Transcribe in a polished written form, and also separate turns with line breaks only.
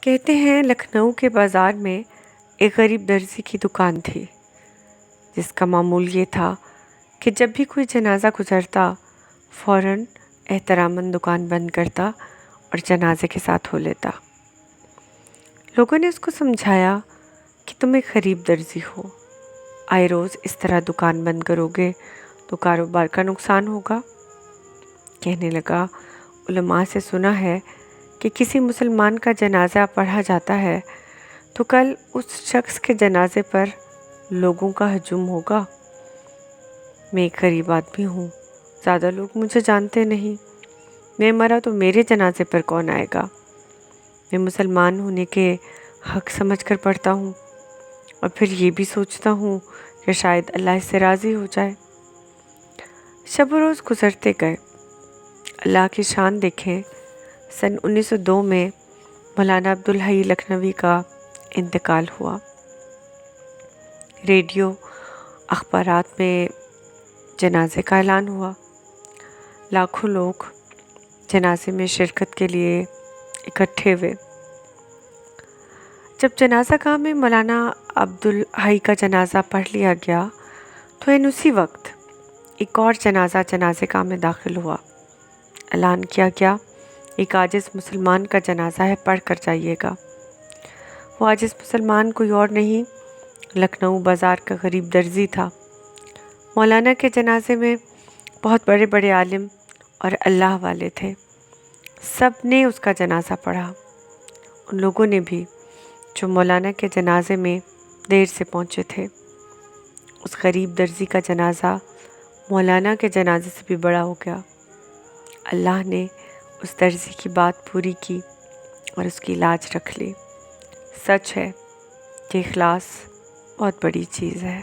کہتے ہیں لکھنؤ کے بازار میں ایک غریب درزی کی دکان تھی، جس کا معمول یہ تھا کہ جب بھی کوئی جنازہ گزرتا فوراً احتراماً دکان بند کرتا اور جنازے کے ساتھ ہو لیتا۔ لوگوں نے اس کو سمجھایا کہ تم ایک غریب درزی ہو، آئے روز اس طرح دکان بند کرو گے تو کاروبار کا نقصان ہوگا۔ کہنے لگا، علماء سے سنا ہے کہ کسی مسلمان کا جنازہ پڑھا جاتا ہے تو کل اس شخص کے جنازے پر لوگوں کا ہجوم ہوگا۔ میں ایک غریب آدمی ہوں، زیادہ لوگ مجھے جانتے نہیں، میں مرا تو میرے جنازے پر کون آئے گا؟ میں مسلمان ہونے کے حق سمجھ کر پڑھتا ہوں اور پھر یہ بھی سوچتا ہوں کہ شاید اللہ اس سے راضی ہو جائے۔ شب و روز گزرتے گئے۔ اللہ کی شان دیکھیں، سن 1902 میں مولانا عبدالحی لکھنوی کا انتقال ہوا۔ ریڈیو اخبارات میں جنازے کا اعلان ہوا۔ لاکھوں لوگ جنازے میں شرکت کے لیے اکٹھے ہوئے۔ جب جنازہ گاہ میں مولانا عبدالحی کا جنازہ پڑھ لیا گیا تو اسی وقت ایک اور جنازہ جنازے گاہ میں داخل ہوا۔ اعلان کیا گیا، ایک عاجز مسلمان کا جنازہ ہے، پڑھ کر جائیے گا۔ وہ عاجز مسلمان کوئی اور نہیں، لکھنؤ بازار کا غریب درزی تھا۔ مولانا کے جنازے میں بہت بڑے بڑے عالم اور اللہ والے تھے، سب نے اس کا جنازہ پڑھا۔ ان لوگوں نے بھی جو مولانا کے جنازے میں دیر سے پہنچے تھے۔ اس غریب درزی کا جنازہ مولانا کے جنازے سے بھی بڑا ہو گیا۔ اللہ نے اس درزی کی بات پوری کی اور اس کی لاج رکھ لی۔ سچ ہے کہ اخلاص بہت بڑی چیز ہے۔